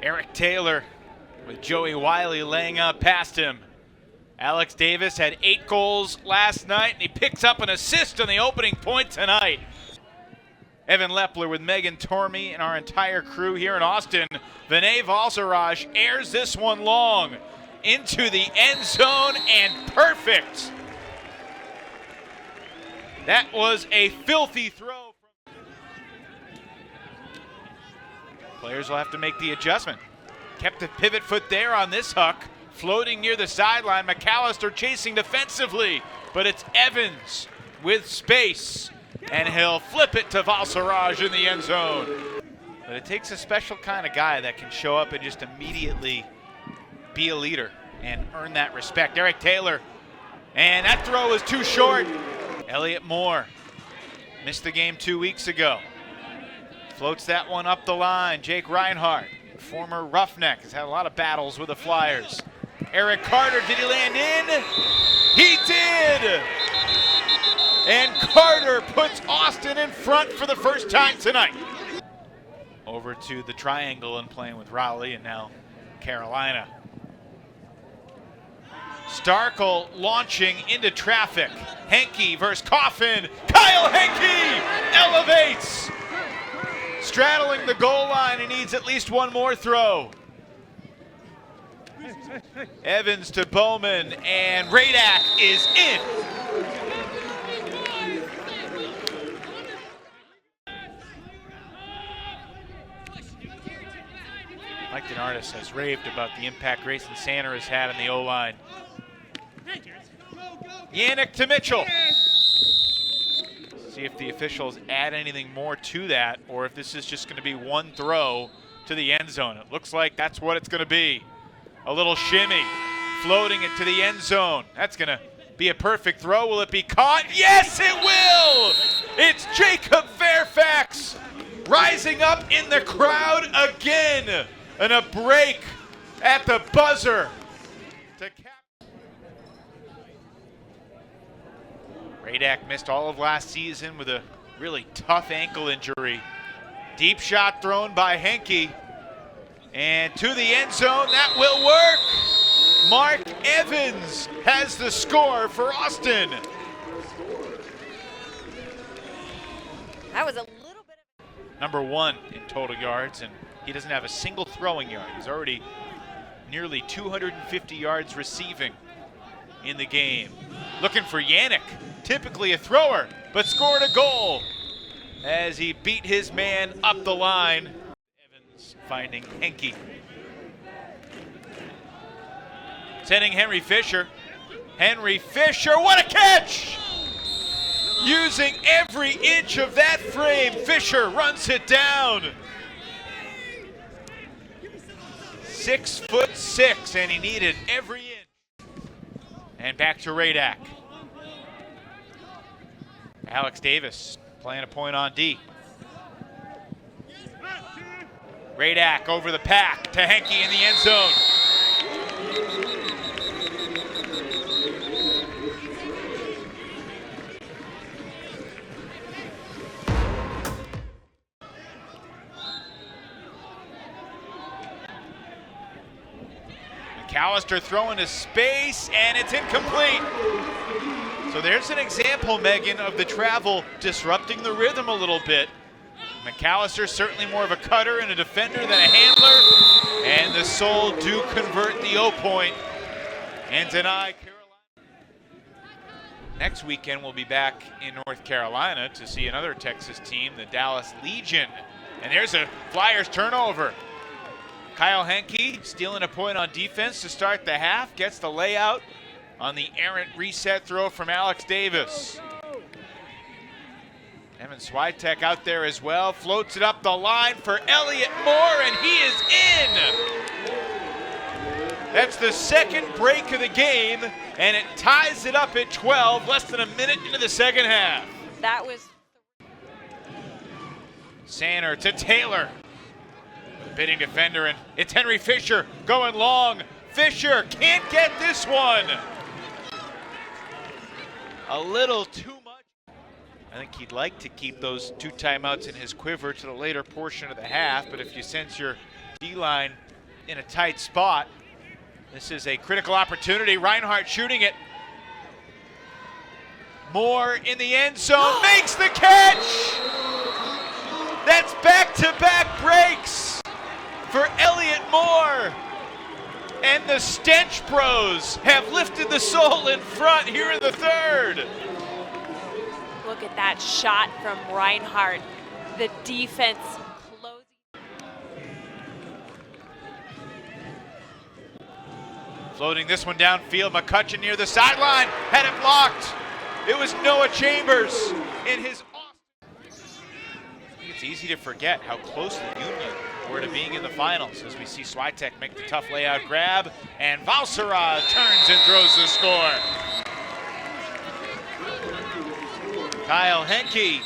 Eric Taylor with Joey Wiley laying out past him. Alex Davis had 8 goals last night, and he picks up an assist on the opening point tonight. Evan Lepler with Megan Tormey and our entire crew here in Austin. Vinay Valsaraj airs this one long into the end zone, and perfect. That was a filthy throw. Players will have to make the adjustment. Kept the pivot foot there on this huck. Floating near the sideline, McAllister chasing defensively, but it's Evans with space, and he'll flip it to Valsaraj in the end zone. But it takes a special kind of guy that can show up and just immediately be a leader and earn that respect. Eric Taylor, and that throw is too short. Elliot Moore missed the game 2 weeks ago. Floats that one up the line. Jake Reinhardt, former Roughneck, has had a lot of battles with the Flyers. Eric Carter, did he land in? He did! And Carter puts Austin in front for the first time tonight. Over to the triangle and playing with Raleigh and now Carolina. Starkel launching into traffic. Henke versus Coffin. Kyle Henke elevates! Straddling the goal line, he needs at least one more throw. Evans to Bowman, and Radak is in. Mike DeNardis has raved about the impact Grayson Sander has had in the O-line. Yannick to Mitchell. See if the officials add anything more to that, or if this is just going to be one throw to the end zone. It looks like that's what it's going to be. A little shimmy, floating it to the end zone. That's going to be a perfect throw. Will it be caught? Yes, it will! It's Jacob Fairfax rising up in the crowd again. And a break at the buzzer. Radak missed all of last season with a really tough ankle injury. Deep shot thrown by Henke. And to the end zone, that will work. Mark Evans has the score for Austin. That was a little bit of... Number 1 in total yards, and he doesn't have a single throwing yard. He's already nearly 250 yards receiving in the game. Looking for Yannick, typically a thrower, but scored a goal as he beat his man up the line. Evans finding Henke. Sending Henry Fisher. Henry Fisher, what a catch! Using every inch of that frame, Fisher runs it down. 6'6", and he needed every inch. And back to Radak. Alex Davis playing a point on D. Radak over the pack to Henke in the end zone. McAllister throwing to space, and it's incomplete. So there's an example, Megan, of the travel disrupting the rhythm a little bit. McAllister certainly more of a cutter and a defender than a handler, and the Soul do convert the O-point and deny Carolina. Next weekend we'll be back in North Carolina to see another Texas team, the Dallas Legion. And there's a Flyers turnover. Kyle Henke stealing a point on defense to start the half, gets the layout on the errant reset throw from Alex Davis. Evan Swiatek out there as well, floats it up the line for Elliot Moore, and he is in. That's the second break of the game, and it ties it up at 12, less than a minute into the second half. That was... Sander to Taylor. Bidding defender, and it's Henry Fisher going long. Fisher can't get this one. A little too much. I think he'd like to keep those 2 timeouts in his quiver to the later portion of the half, but if you sense your D-line in a tight spot. This is a critical opportunity. Reinhardt shooting it. Moore in the end zone, makes the catch! That's back-to-back breaks for Elliott Moore. And the Stench Bros have lifted the Soul in front here in the third. Look at that shot from Reinhardt. The defense closing. Floating this one downfield, McCutcheon near the sideline, had it blocked. It was Noah Chambers in his. I think it's easy to forget how close the Union were to being in the finals as we see Switek make the tough layout grab, and Valsera turns and throws the score. Kyle Henke,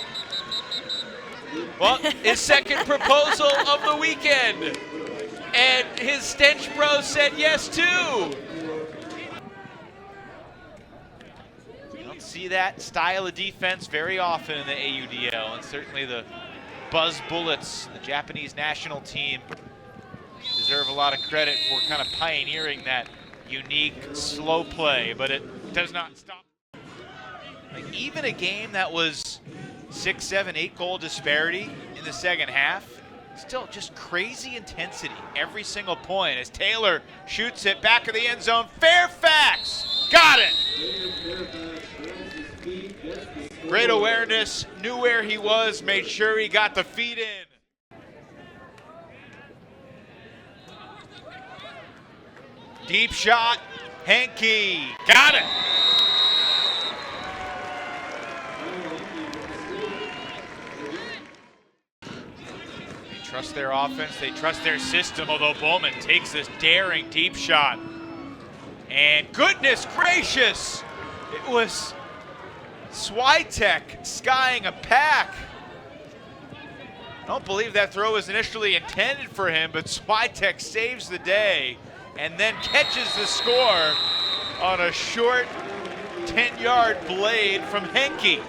well, his second proposal of the weekend, and his Stench Bros said yes too. See that style of defense very often in the AUDL, and certainly the Buzz Bullets, the Japanese national team, deserve a lot of credit for kind of pioneering that unique slow play, but it does not stop. Like even a game that was 6, 7, 8 goal disparity in the second half, still just crazy intensity every single point as Taylor shoots it back of the end zone. Fairfax got it. Great awareness, knew where he was, made sure he got the feed in. Deep shot, Henke, got it. They trust their offense, they trust their system, although Bowman takes this daring deep shot. And goodness gracious, it was Switek skying a pack. I don't believe that throw was initially intended for him, but Switek saves the day and then catches the score on a short 10-yard blade from Henke.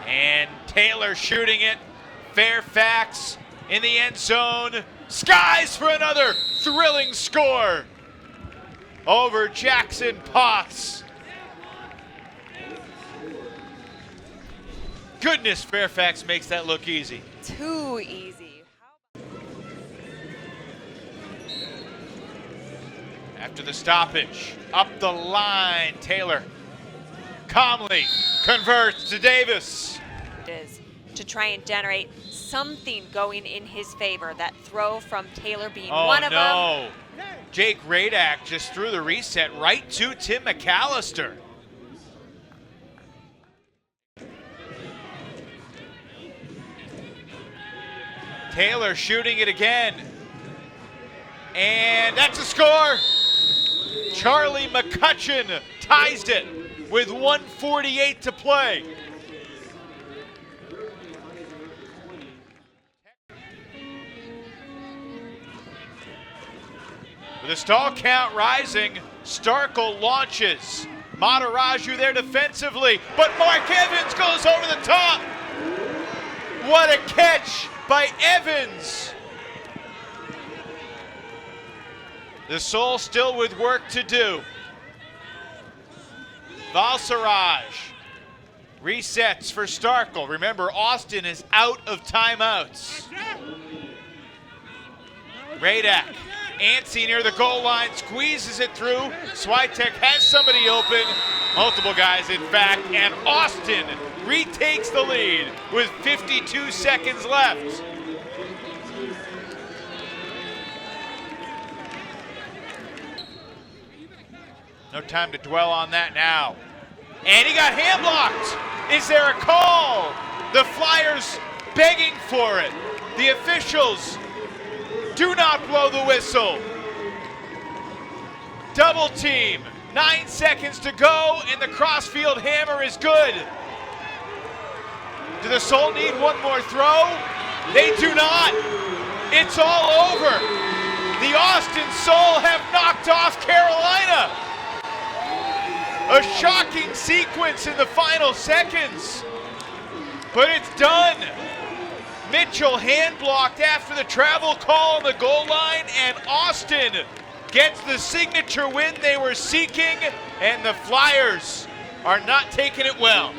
And Taylor shooting it. Fairfax in the end zone. Skies for another thrilling score over Jackson Potts. Goodness, Fairfax makes that look easy. Too easy. After the stoppage, up the line, Taylor calmly converts to Davis. Is to try and generate something going in his favor. That throw from Taylor being one of them. Jake Radak just threw the reset right to Tim McAllister. Taylor shooting it again. And that's a score. Charlie McCutcheon ties it with 1:48 to play. With the stall count rising, Starkel launches. Mataraju there defensively, but Mark Evans goes over the top. What a catch by Evans. The Soul still with work to do. Valsaraj resets for Starkel. Remember, Austin is out of timeouts. Radak, antsy near the goal line, squeezes it through. Switek has somebody open, multiple guys in fact, and Austin retakes the lead with 52 seconds left. No time to dwell on that now. And he got hand blocked. Is there a call? The Flyers begging for it. The officials do not blow the whistle. Double team. 9 seconds to go, and the crossfield hammer is good. Do the Soul need one more throw? They do not. It's all over. The Austin Soul have knocked off Carolina. A shocking sequence in the final seconds, but it's done. Mitchell hand blocked after the travel call on the goal line, and Austin gets the signature win they were seeking, and the Flyers are not taking it well.